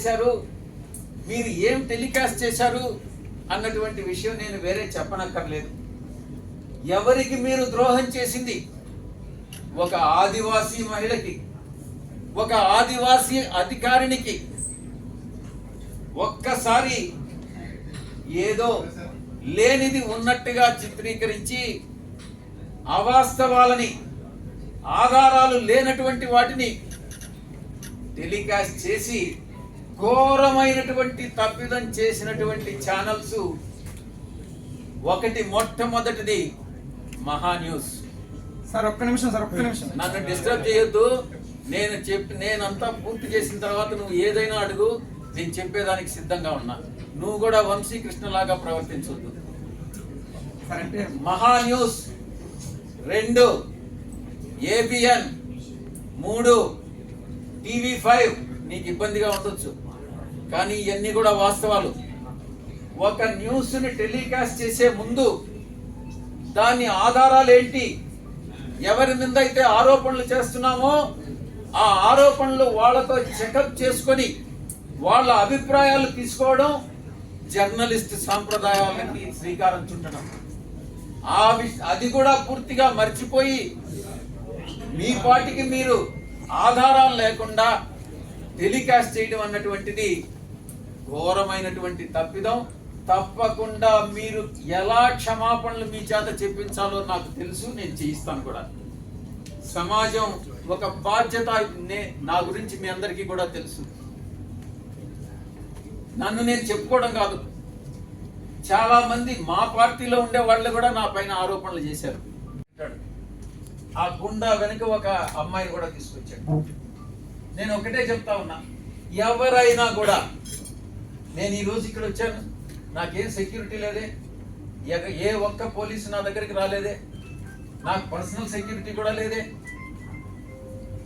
చేశారు, మీరు ఏం టెలికాస్ట్ చేశారు అన్నటువంటి విషయం నేను వేరే చెప్పనక్కర్లేదు. ఎవరికి మీరు ద్రోహం చేసింది? ఒక ఆదివాసీ మహిళకి, ఒక ఆదివాసీ అధికారినికి ఒక్కసారి ఏదో లేనిది ఉన్నట్టుగా చిత్రీకరించి అవాస్తవాలని, ఆధారాలు లేనటువంటి వాటిని టెలికాస్ట్ చేసి ఘోరమైనటువంటి తప్పిదం చేసినటువంటి ఛానల్స్ ఒకటి, మొట్టమొదటిది మహా న్యూస్. సార్ ఒక్క నిమిషం నన్ను డిస్టర్బ్ చేయొద్దు. నేనంతా పూర్తి చేసిన తర్వాత నువ్వు ఏదైనా అడుగు, నేను చెప్పేదానికి సిద్ధంగా ఉన్నా. నువ్వు కూడా వంశీకృష్ణలాగా ప్రవర్తించవద్దు. మహా న్యూస్ 2, ABN 3, TV5 నీకు ఇబ్బందిగా ఉండొచ్చు, కానీ ఇవన్నీ కూడా వాస్తవాలు. ఒక న్యూస్ని టెలికాస్ట్ చేసే ముందు దాని ఆధారాలు ఏంటి, ఎవరి మీద అయితే ఆరోపణలు చేస్తున్నామో ఆ ఆరోపణలు వాళ్ళతో చెకప్ చేసుకొని వాళ్ళ అభిప్రాయాలు తీసుకోవడం జర్నలిస్ట్ సాంప్రదాయాలకి శ్రీకారం చుట్టడం. అది కూడా పూర్తిగా మర్చిపోయి మీ పాటికి మీరు ఆధారాలు లేకుండా టెలికాస్ట్ చేయడం అన్నటువంటిది ఘోరమైనటువంటి తప్పిదం. తప్పకుండా మీరు ఎలా క్షమాపణలు మీ చేత చెప్పించాలో నాకు తెలుసు, నేను చేయిస్తాను కూడా. సమాజం ఒక బాధ్యత, నా గురించి మీ అందరికీ కూడా తెలుసు. నన్ను నేను చెప్పుకోవడం కాదు, చాలా మంది మా పార్టీలో ఉండే వాళ్ళు కూడా నా పైన ఆరోపణలు చేశారు. ఆ గుండా వెనుక ఒక అమ్మాయిని కూడా తీసుకొచ్చాడు. నేను ఒకటే చెప్తా ఉన్నా, ఎవరైనా కూడా, నేను ఈరోజు ఇక్కడ వచ్చాను, నాకేం సెక్యూరిటీ లేదే, ఏ ఒక్క పోలీసు నా దగ్గరికి రాలేదే, నాకు పర్సనల్ సెక్యూరిటీ కూడా లేదే,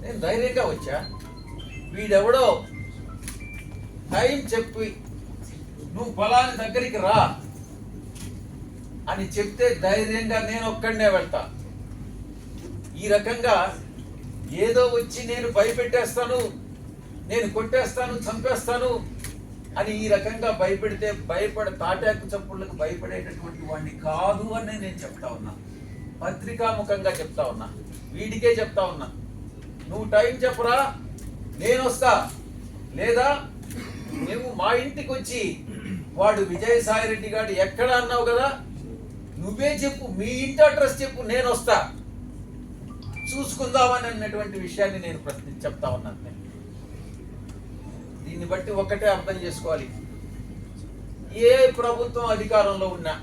నేను ధైర్యంగా వచ్చా. వీడెవడో టైం చెప్పి నువ్వు ఫలాని దగ్గరికి రా అని చెప్తే ధైర్యంగా నేను ఒక్కడనే వెళ్తా. ఈ రకంగా ఏదో వచ్చి నేను భయపెట్టేస్తాను, నేను కొట్టేస్తాను, చంపేస్తాను అని ఈ రకంగా భయపెడితే తాటాకు చప్పుళ్ళకు భయపడేటటువంటి వాడిని కాదు అని నేను చెప్తా ఉన్నా. పత్రికాముఖంగా చెప్తా ఉన్నా, వీడికే చెప్తా ఉన్నా. నువ్వు టైం చెప్పరా, నేను వస్తా. లేదా నువ్వు మా ఇంటికి వచ్చి వాడు విజయసాయి రెడ్డి గారు ఎక్కడ అన్నావు కదా, నువ్వే చెప్పు, మీ ఇంటి అడ్రస్ చెప్పు, నేను వస్తా, చూసుకుందామని అన్నటువంటి విషయాన్ని నేను చెప్తా ఉన్నాను. దీన్ని బట్టి ఒక్కటే అర్థం చేసుకోవాలి, ఏ ప్రభుత్వం అధికారంలో ఉన్నా,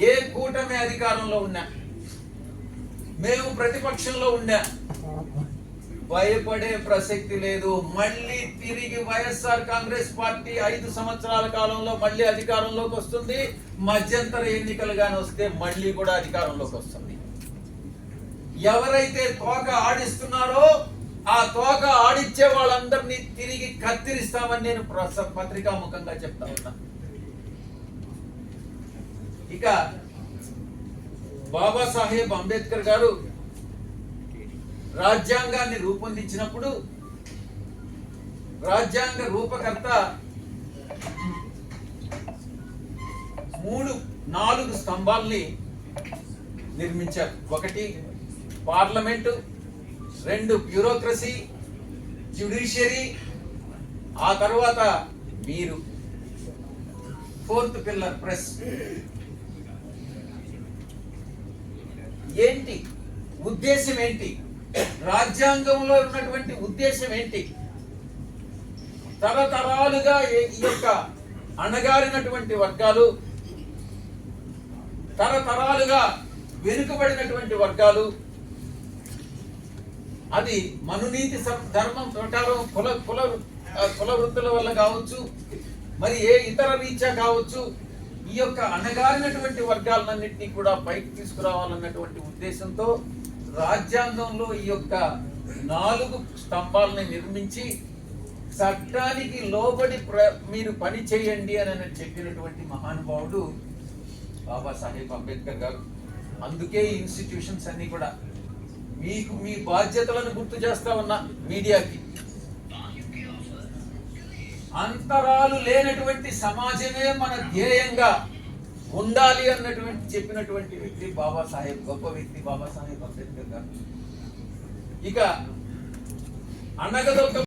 ఏ కూటమి అధికారంలో ఉన్నా, మేము ప్రతిపక్షంలో ఉన్నా, భయపడే ప్రసక్తి లేదు. మళ్ళీ తిరిగి వైఎస్ఆర్ కాంగ్రెస్ పార్టీ 5 సంవత్సరాల కాలంలో మళ్ళీ అధికారంలోకి వస్తుంది. మధ్యంతర ఎన్నికలుగానే వస్తే మళ్ళీ కూడా అధికారంలోకి వస్తుంది. ఎవరైతే తోక ఆడిస్తున్నారో ఆ తోక ఆడిచ్చే వాళ్ళందరినీ తిరిగి కత్తిరిస్తామని నేను పత్రికాముఖంగా చెప్తా ఉన్నా. ఇక బాబాసాహెబ్ అంబేద్కర్ గారు రాజ్యాంగాన్ని రూపొందించినప్పుడు రాజ్యాంగ రూపకర్త 4 స్తంభాల్ని నిర్మించారు. 1 పార్లమెంటు, 2 బ్యూరోక్రసీ, జ్యుడిషియరీ, ఆ తర్వాత మీరు 4th పిల్లర్ ప్రెస్. ఏంటి ఉద్దేశం, ఏంటి రాజ్యాంగంలో ఉన్నటువంటి ఉద్దేశం ఏంటి? తరతరాలుగా ఈ యొక్క అణగారినటువంటి వర్గాలు, తరతరాలుగా వెనుకబడినటువంటి వర్గాలు, అది మనునీతి ధర్మం ప్రకారం కుల వృత్తుల వల్ల కావచ్చు, మరి ఏ ఇతర రీత్యా కావచ్చు, ఈ యొక్క అణగారినటువంటి వర్గాలన్నింటినీ కూడా పైకి తీసుకురావాలన్నటువంటి ఉద్దేశంతో రాజ్యాంగంలో ఈ యొక్క 4 స్తంభాలని నిర్మించి చట్టానికి లోబడి మీరు పని చేయండి అని చెప్పినటువంటి మహానుభావుడు బాబాసాహెబ్ అంబేద్కర్ గారు. అందుకే ఈ ఇన్స్టిట్యూషన్స్ అన్ని కూడా మీకు మీ బాధ్యతలను గుర్తు చేస్తా ఉన్నా. మీడియాకి అంతరాలు లేనటువంటి సమాజమే మన ధ్యేయంగా ఉండాలి అన్నటువంటి చెప్పినటువంటి వ్యక్తి బాబాసాహెబ్, గొప్ప వ్యక్తి బాబాసాహెబ్ అంబేద్కర్ గారు. ఇక అనగదొక్క